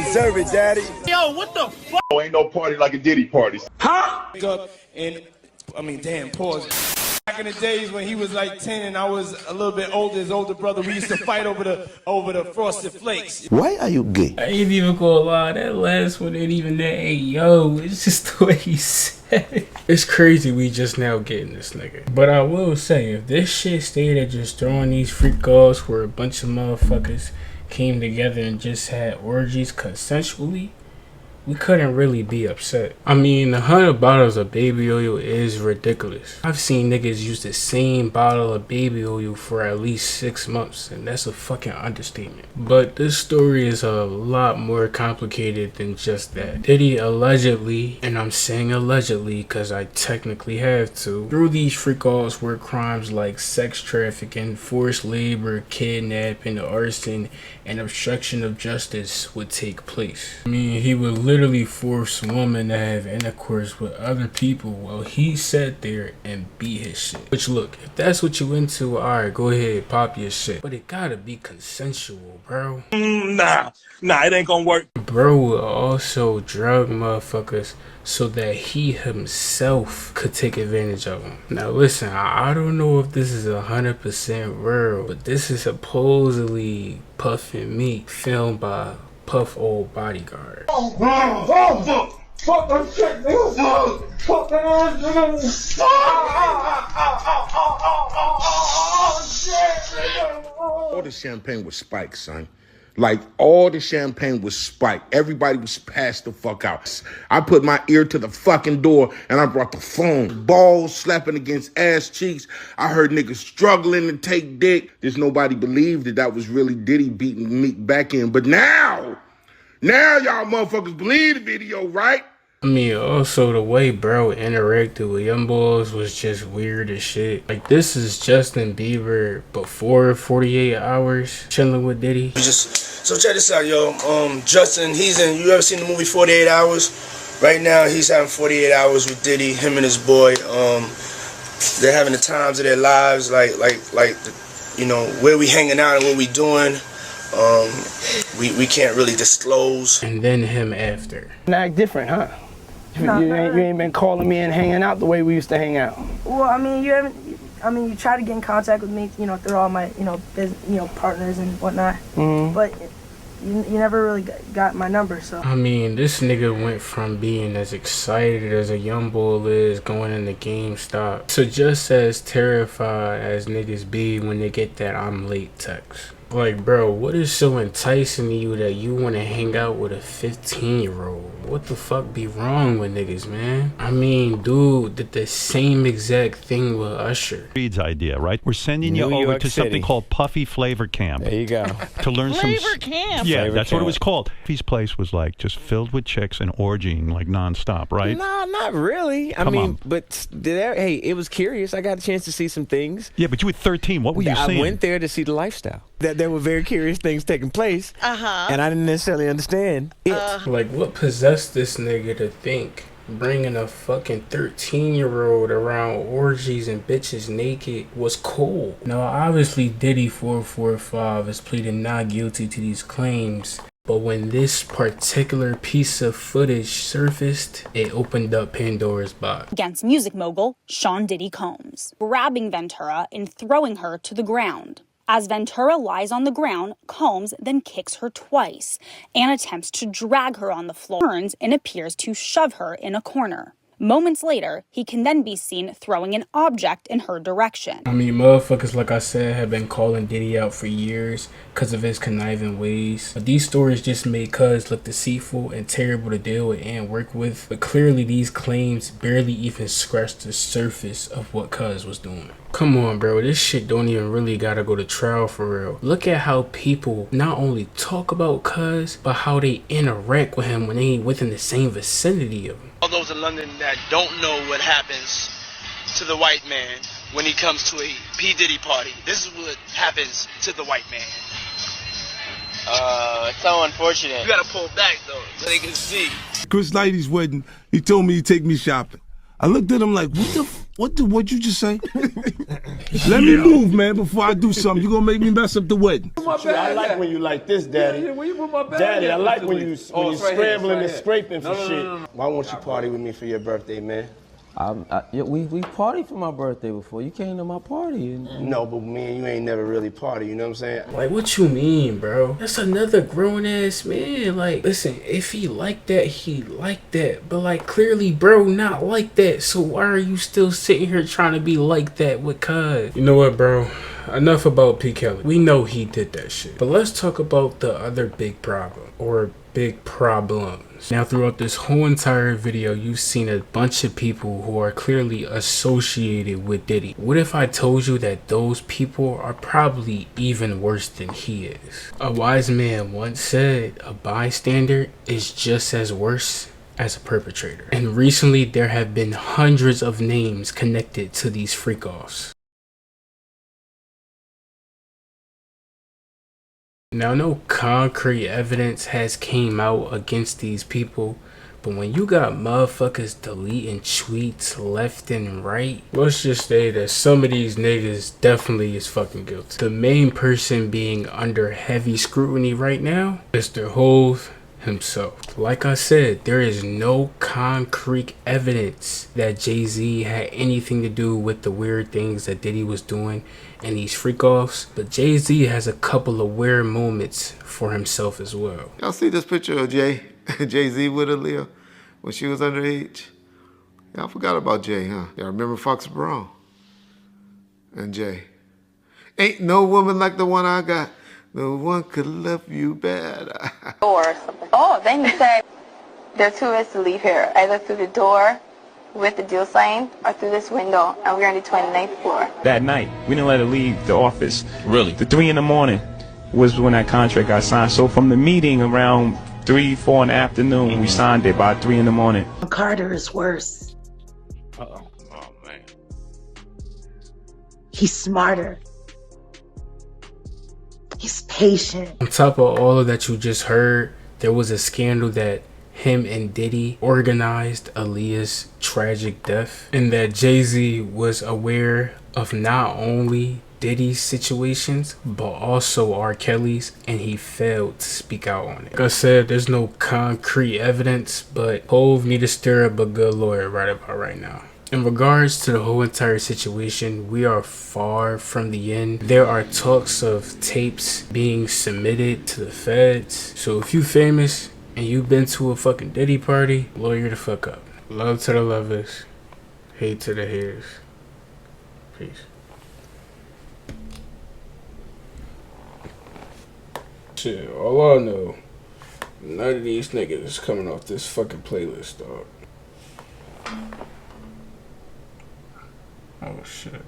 deserve it, daddy. Yo, what the fuck? Oh, ain't no party like a Diddy party. Huh? Damn, pause. Back in the days when he was like 10 and I was a little bit older, his older brother, we used to fight over the Frosted Flakes. Why are you gay? I ain't even gonna lie, that last one ain't even that. Hey, yo, it's just the way he said it. It's crazy we just now getting this nigga. But I will say, if this shit stayed at just throwing these freak offs where a bunch of motherfuckers came together and just had orgies consensually, we couldn't really be upset. I mean, 100 bottles of baby oil is ridiculous. I've seen niggas use the same bottle of baby oil for at least 6 months, and that's a fucking understatement. But this story is a lot more complicated than just that. Diddy allegedly, and I'm saying allegedly because I technically have to, through these freak-offs where crimes like sex trafficking, forced labor, kidnapping, arson, and obstruction of justice would take place. I mean, he would literally force women to have intercourse with other people while he sat there and beat his shit. Which, look, if that's what you into, alright, go ahead, pop your shit. But it gotta be consensual, bro. Nah, it ain't gonna work. Bro will also drug motherfuckers so that he himself could take advantage of them. Now listen, I don't know if this is 100% real, but this is supposedly Puff and Meek, filmed by Puff old bodyguard. Fuck that shit, nigga. Fuck that ass, nigga. All the champagne was spiked, son. Like, all the champagne was spiked. Everybody was passed the fuck out. I put my ear to the fucking door and I brought the phone. Balls slapping against ass cheeks. I heard niggas struggling to take dick. There's nobody believed that was really Diddy beating Meek back in. But now y'all motherfuckers believe the video, right? I mean, also the way bro interacted with young boys was just weird as shit. Like, this is Justin Bieber before 48 hours chilling with Diddy. So check this out, yo. Justin, you ever seen the movie 48 Hours? Right now, he's having 48 hours with Diddy, him and his boy. They're having the times of their lives, like, you know, where we hanging out and what we doing. We can't really disclose. And then him after. Act different, huh? You ain't been calling me and hanging out the way we used to hang out. Well, I mean, you try to get in contact with me, you know, through all my, partners and whatnot. Mm-hmm. But you never really got my number, so. I mean, this nigga went from being as excited as a young bull is going into GameStop to just as terrified as niggas be when they get that I'm late text. Like, bro, what is so enticing to you that you want to hang out with a 15-year-old? What the fuck be wrong with niggas, man? I mean, dude did the same exact thing with Usher. Reed's idea, right? We're sending you over to something called Puffy Flavor Camp. There you go. To learn Flavor Camp. Yeah, Flavor that's camp. what it was called. Puffy's place was like just filled with chicks and orgying like nonstop, right? No, not really. I mean, but hey, it was curious. I got a chance to see some things. Yeah, but you were 13. What were you seeing? I went there to see the lifestyle. That there were very curious things taking place. And I didn't necessarily understand it. Like, what possessed this nigga to think bringing a fucking 13-year-old around orgies and bitches naked was cool? Now, obviously, Diddy 445 is pleading not guilty to these claims. But when this particular piece of footage surfaced, it opened up Pandora's box. Against music mogul Sean Diddy Combs, grabbing Ventura and throwing her to the ground. As Ventura lies on the ground, Combs then kicks her twice and attempts to drag her on the floor, turns and appears to shove her in a corner. Moments later, he can then be seen throwing an object in her direction. I mean, motherfuckers, like I said, have been calling Diddy out for years because of his conniving ways. But these stories just made Cuz look deceitful and terrible to deal with and work with. But clearly, these claims barely even scratched the surface of what Cuz was doing. Come on, bro, this shit don't even really gotta go to trial for real. Look at how people not only talk about Cuz, but how they interact with him when they ain't within the same vicinity of him. All those in London that don't know what happens to the white man when he comes to a P. Diddy party. This is what happens to the white man. It's so unfortunate. You gotta pull back though, so they can see. Chris Lighty's wedding, he told me he'd take me shopping. I looked at him like, what the f What you just say? Let me move, man, before I do something. You gonna make me mess up the wedding. I like when you like this, Daddy. Yeah, where you put my bag? Daddy, I like when you it's right scrambling here, and scraping for shit. No. Why won't you party with me for your birthday, man? We partied for my birthday before. You came to my party. No, but me and you ain't never really party, you know what I'm saying? Like, what you mean, bro? That's another grown-ass man. Like, listen, if he like that, he like that. But, like, clearly, bro, not like that. So why are you still sitting here trying to be like that with Cuz? You know what, bro? Enough about P. Kelly. We know he did that shit. But let's talk about the other big problem. Or big problems. Now, throughout this whole entire video, you've seen a bunch of people who are clearly associated with Diddy. What if I told you that those people are probably even worse than he is? A wise man once said, a bystander is just as worse as a perpetrator. And recently, there have been hundreds of names connected to these freak-offs. Now, no concrete evidence has came out against these people, but when you got motherfuckers deleting tweets left and right, let's just say that some of these niggas definitely is fucking guilty. The main person being under heavy scrutiny right now is Mr. Hove himself. Like I said, there is no concrete evidence that Jay-Z had anything to do with the weird things that Diddy was doing and these freak-offs, but Jay-Z has a couple of weird moments for himself as well. Y'all see this picture of Jay-Z with Aaliyah when she was underage? Y'all forgot about Jay, huh? Y'all remember Fox Brown and Jay? Ain't no woman like the one I got. No one could love you better. Or something. Oh, then you said there are two ways to leave here. Either through the door with the deal sign or through this window, and we're on the 29th floor. That night, we didn't let her leave the office. Really? The 3 in the morning was when that contract got signed. So from the meeting around 3, 4 in the afternoon, we signed it by 3 in the morning. Carter is worse. Uh-oh. Oh, man. He's smarter. He's patient. On top of all of that you just heard, there was a scandal that him and Diddy organized Aaliyah's tragic death, and that Jay-Z was aware of not only Diddy's situations but also R. Kelly's, and he failed to speak out on it. Like I said, there's no concrete evidence, but Hove need to stir up a good lawyer right about right now. In regards to the whole entire situation, we are far from the end. There are talks of tapes being submitted to the feds. So if you famous and you've been to a fucking Diddy party, lawyer the fuck up. Love to the lovers, hate to the haters. Peace. Shit, all I know, none of these niggas is coming off this fucking playlist, dog. Oh shit.